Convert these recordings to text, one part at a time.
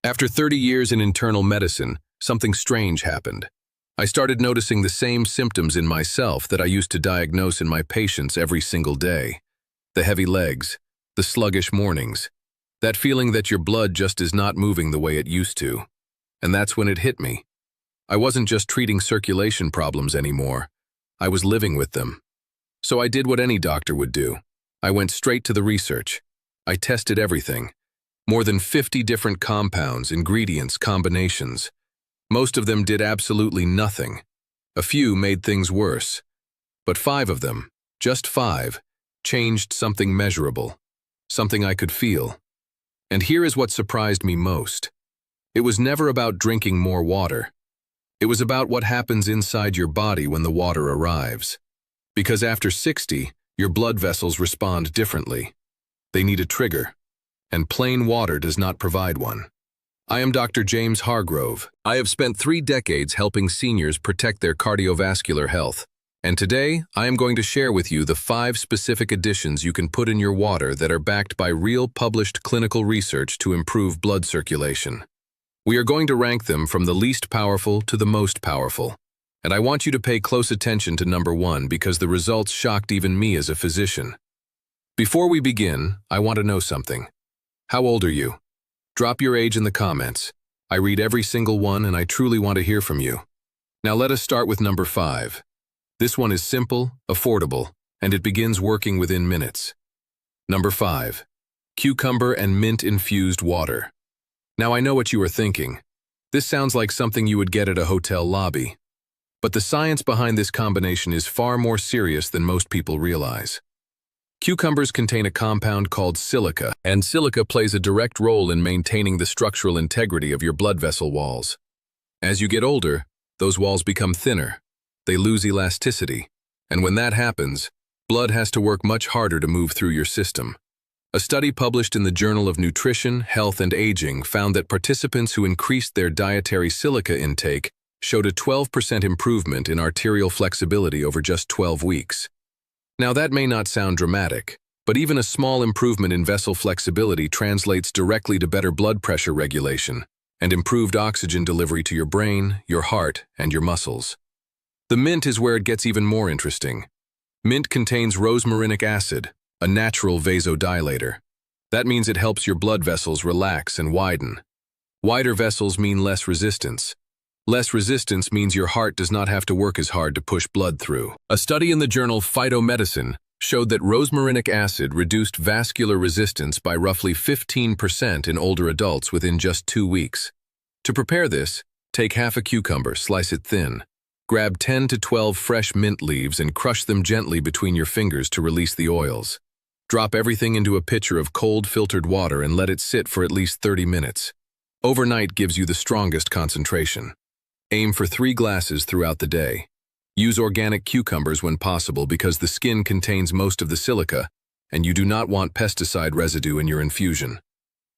After 30 years in internal medicine, something strange happened. I started noticing the same symptoms in myself that I used to diagnose in my patients every single day. The heavy legs, the sluggish mornings, that feeling that your blood just is not moving the way it used to. And that's when it hit me. I wasn't just treating circulation problems anymore. I was living with them. So I did what any doctor would do. I went straight to the research. I tested everything. More than 50 different compounds, ingredients, combinations. Most of them did absolutely nothing. A few made things worse. But 5 of them, just 5, changed something measurable, something I could feel. And here is what surprised me most. It was never about drinking more water. It was about what happens inside your body when the water arrives. Because after 60, your blood vessels respond differently. They need a trigger. And plain water does not provide one. I am Dr. James Hargrove. I have spent 3 decades helping seniors protect their cardiovascular health. And today, I am going to share with you the 5 specific additions you can put in your water that are backed by real published clinical research to improve blood circulation. We are going to rank them from the least powerful to the most powerful. And I want you to pay close attention to number 1 because the results shocked even me as a physician. Before we begin, I want to know something. How old are you? Drop your age in the comments. I read every single one and I truly want to hear from you. Now let us start with number 5. This one is simple, affordable, and it begins working within minutes. Number 5. Cucumber and mint infused water. Now I know what you are thinking. This sounds like something you would get at a hotel lobby. But the science behind this combination is far more serious than most people realize. Cucumbers contain a compound called silica, and silica plays a direct role in maintaining the structural integrity of your blood vessel walls. As you get older, those walls become thinner. They lose elasticity, and when that happens, blood has to work much harder to move through your system. A study published in the Journal of Nutrition, Health and Aging found that participants who increased their dietary silica intake showed a 12% improvement in arterial flexibility over just 12 weeks. Now that may not sound dramatic, but even a small improvement in vessel flexibility translates directly to better blood pressure regulation and improved oxygen delivery to your brain, your heart, and your muscles. The mint is where it gets even more interesting. Mint contains rosmarinic acid, a natural vasodilator. That means it helps your blood vessels relax and widen. Wider vessels mean less resistance. Less resistance means your heart does not have to work as hard to push blood through. A study in the journal Phytomedicine showed that rosmarinic acid reduced vascular resistance by roughly 15% in older adults within just 2 weeks. To prepare this, take half a cucumber, slice it thin. Grab 10 to 12 fresh mint leaves and crush them gently between your fingers to release the oils. Drop everything into a pitcher of cold filtered water and let it sit for at least 30 minutes. Overnight gives you the strongest concentration. Aim for 3 glasses throughout the day. Use organic cucumbers when possible because the skin contains most of the silica, and you do not want pesticide residue in your infusion.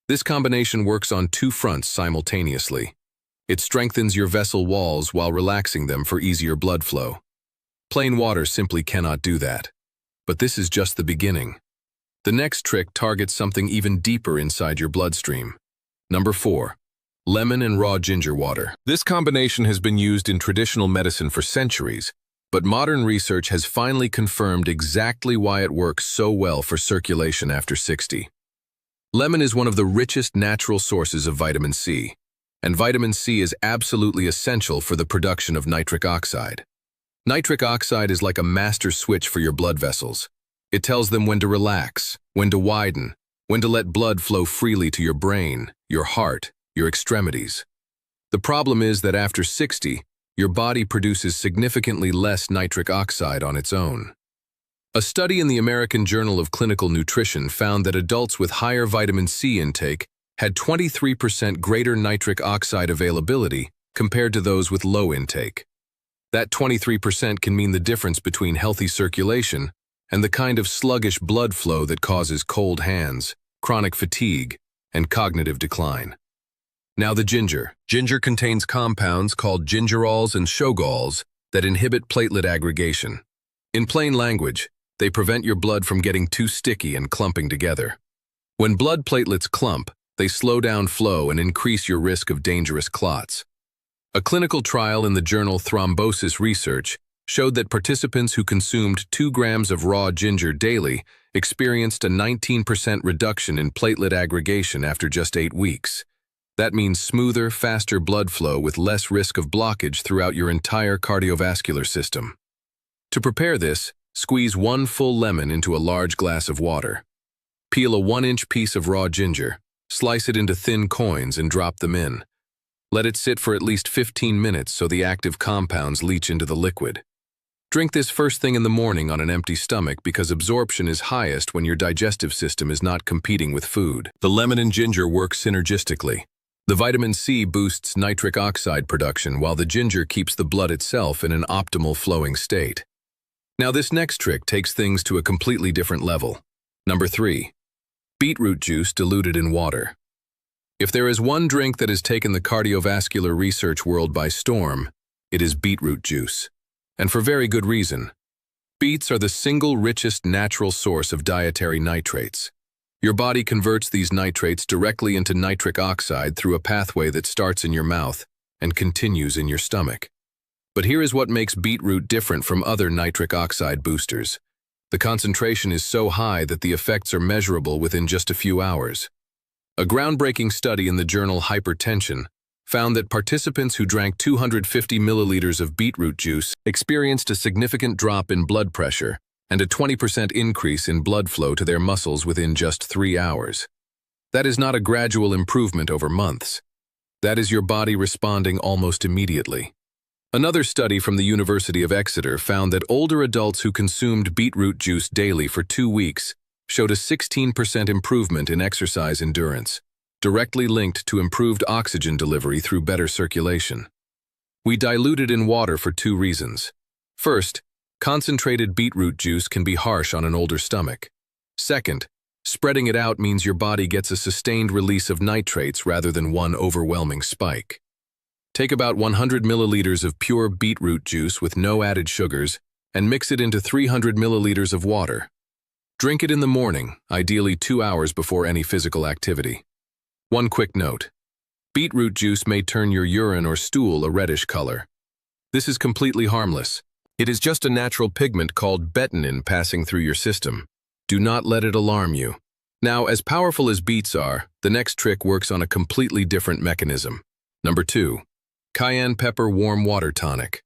This combination works on 2 fronts simultaneously. It strengthens your vessel walls while relaxing them for easier blood flow. Plain water simply cannot do that. But this is just the beginning. The next trick targets something even deeper inside your bloodstream. Number 4. Lemon and raw ginger water. This combination has been used in traditional medicine for centuries, but modern research has finally confirmed exactly why it works so well for circulation after 60. Lemon is one of the richest natural sources of vitamin C, and vitamin C is absolutely essential for the production of nitric oxide. Nitric oxide is like a master switch for your blood vessels. It tells them when to relax, when to widen, when to let blood flow freely to your brain, your heart, your extremities. The problem is that after 60, your body produces significantly less nitric oxide on its own. A study in the American Journal of Clinical Nutrition found that adults with higher vitamin C intake had 23% greater nitric oxide availability compared to those with low intake. That 23% can mean the difference between healthy circulation and the kind of sluggish blood flow that causes cold hands, chronic fatigue, and cognitive decline. Now the ginger. Ginger contains compounds called gingerols and shogols that inhibit platelet aggregation. In plain language, they prevent your blood from getting too sticky and clumping together. When blood platelets clump, They slow down flow and increase your risk of dangerous clots. A clinical trial in the journal Thrombosis Research showed that participants who consumed 2 grams of raw ginger daily experienced a 19% reduction in platelet aggregation after just 8 weeks. That means smoother, faster blood flow with less risk of blockage throughout your entire cardiovascular system. To prepare this, squeeze 1 full lemon into a large glass of water. Peel a 1-inch piece of raw ginger, slice it into thin coins and drop them in. Let it sit for at least 15 minutes so the active compounds leach into the liquid. Drink this first thing in the morning on an empty stomach because absorption is highest when your digestive system is not competing with food. The lemon and ginger work synergistically. The vitamin C boosts nitric oxide production while the ginger keeps the blood itself in an optimal flowing state. Now this next trick takes things to a completely different level. Number 3. Beetroot juice diluted in water. If there is one drink that has taken the cardiovascular research world by storm, it is beetroot juice. And for very good reason. Beets are the single richest natural source of dietary nitrates. Your body converts these nitrates directly into nitric oxide through a pathway that starts in your mouth and continues in your stomach. But here is what makes beetroot different from other nitric oxide boosters. The concentration is so high that the effects are measurable within just a few hours. A groundbreaking study in the journal Hypertension found that participants who drank 250 milliliters of beetroot juice experienced a significant drop in blood pressure and a 20% increase in blood flow to their muscles within just 3 hours. That is not a gradual improvement over months. That is your body responding almost immediately. Another study from the University of Exeter found that older adults who consumed beetroot juice daily for 2 weeks showed a 16% improvement in exercise endurance, directly linked to improved oxygen delivery through better circulation. We dilute it in water for 2 reasons. First, concentrated beetroot juice can be harsh on an older stomach. Second, spreading it out means your body gets a sustained release of nitrates rather than one overwhelming spike. Take about 100 milliliters of pure beetroot juice with no added sugars and mix it into 300 milliliters of water. Drink it in the morning, ideally 2 hours before any physical activity. One quick note. Beetroot juice may turn your urine or stool a reddish color. This is completely harmless. It is just a natural pigment called betanin passing through your system. Do not let it alarm you. Now, as powerful as beets are, the next trick works on a completely different mechanism. Number 2. Cayenne pepper warm water tonic.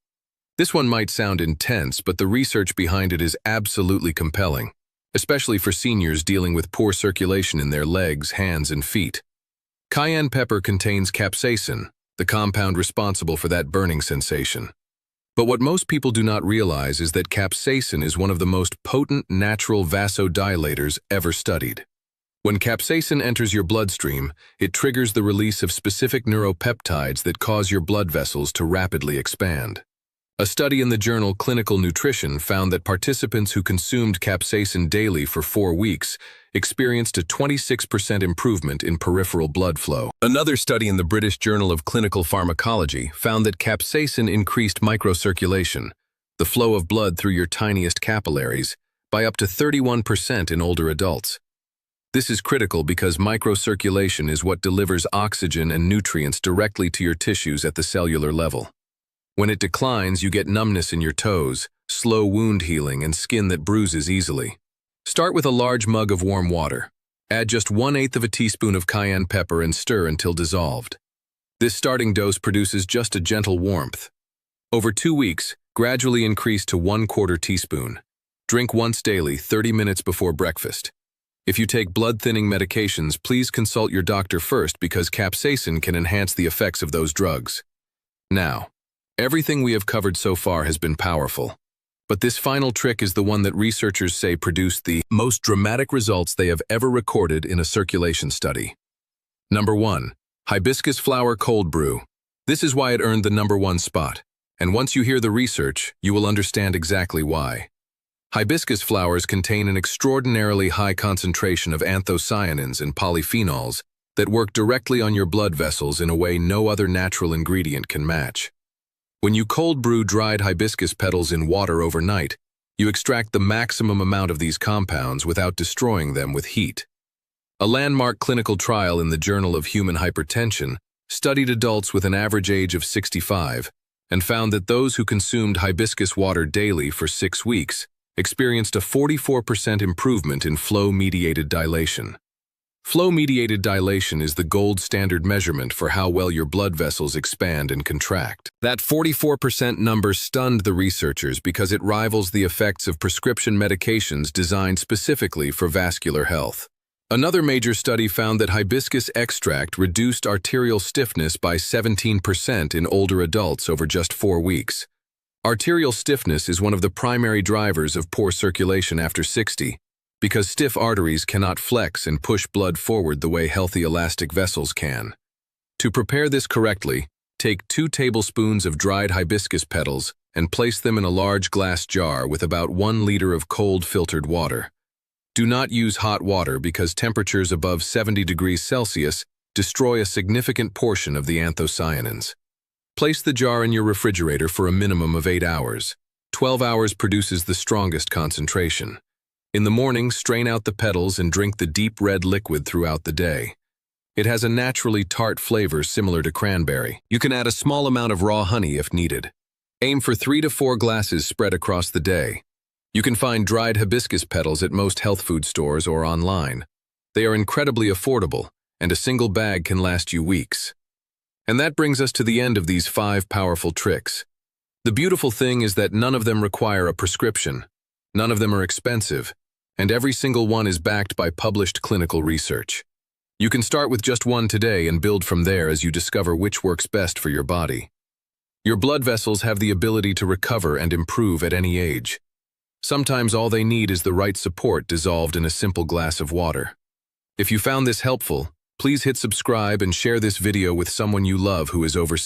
This one might sound intense, but the research behind it is absolutely compelling, especially for seniors dealing with poor circulation in their legs, hands, and feet. Cayenne pepper contains capsaicin, the compound responsible for that burning sensation. But what most people do not realize is that capsaicin is one of the most potent natural vasodilators ever studied. When capsaicin enters your bloodstream, it triggers the release of specific neuropeptides that cause your blood vessels to rapidly expand. A study in the journal Clinical Nutrition found that participants who consumed capsaicin daily for 4 weeks experienced a 26% improvement in peripheral blood flow. Another study in the British Journal of Clinical Pharmacology found that capsaicin increased microcirculation, the flow of blood through your tiniest capillaries, by up to 31% in older adults. This is critical because microcirculation is what delivers oxygen and nutrients directly to your tissues at the cellular level. When it declines, you get numbness in your toes, slow wound healing, and skin that bruises easily. Start with a large mug of warm water. Add just 1/8 of a teaspoon of cayenne pepper and stir until dissolved. This starting dose produces just a gentle warmth. Over 2 weeks, gradually increase to 1/4 teaspoon. Drink once daily, 30 minutes before breakfast. If you take blood-thinning medications, please consult your doctor first because capsaicin can enhance the effects of those drugs. Now, everything we have covered so far has been powerful, but this final trick is the one that researchers say produced the most dramatic results they have ever recorded in a circulation study. Number 1. Hibiscus flower cold brew. This is why it earned the #1 spot, and once you hear the research, you will understand exactly why. Hibiscus flowers contain an extraordinarily high concentration of anthocyanins and polyphenols that work directly on your blood vessels in a way no other natural ingredient can match. When you cold brew dried hibiscus petals in water overnight, you extract the maximum amount of these compounds without destroying them with heat. A landmark clinical trial in the Journal of Human Hypertension studied adults with an average age of 65 and found that those who consumed hibiscus water daily for 6 weeks experienced a 44% improvement in flow-mediated dilation. Flow-mediated dilation is the gold standard measurement for how well your blood vessels expand and contract. That 44% number stunned the researchers because it rivals the effects of prescription medications designed specifically for vascular health. Another major study found that hibiscus extract reduced arterial stiffness by 17% in older adults over just 4 weeks. Arterial stiffness is one of the primary drivers of poor circulation after 60, because stiff arteries cannot flex and push blood forward the way healthy elastic vessels can. To prepare this correctly, take 2 tablespoons of dried hibiscus petals and place them in a large glass jar with about 1 liter of cold filtered water. Do not use hot water because temperatures above 70 degrees Celsius destroy a significant portion of the anthocyanins. Place the jar in your refrigerator for a minimum of 8 hours. 12 hours produces the strongest concentration. In the morning, strain out the petals and drink the deep red liquid throughout the day. It has a naturally tart flavor similar to cranberry. You can add a small amount of raw honey if needed. Aim for 3 to 4 glasses spread across the day. You can find dried hibiscus petals at most health food stores or online. They are incredibly affordable, and a single bag can last you weeks. And that brings us to the end of these 5 powerful tricks. The beautiful thing is that none of them require a prescription. None of them are expensive, and every single one is backed by published clinical research. You can start with just one today and build from there as you discover which works best for your body. Your blood vessels have the ability to recover and improve at any age. Sometimes all they need is the right support dissolved in a simple glass of water. If you found this helpful, please hit subscribe and share this video with someone you love who is over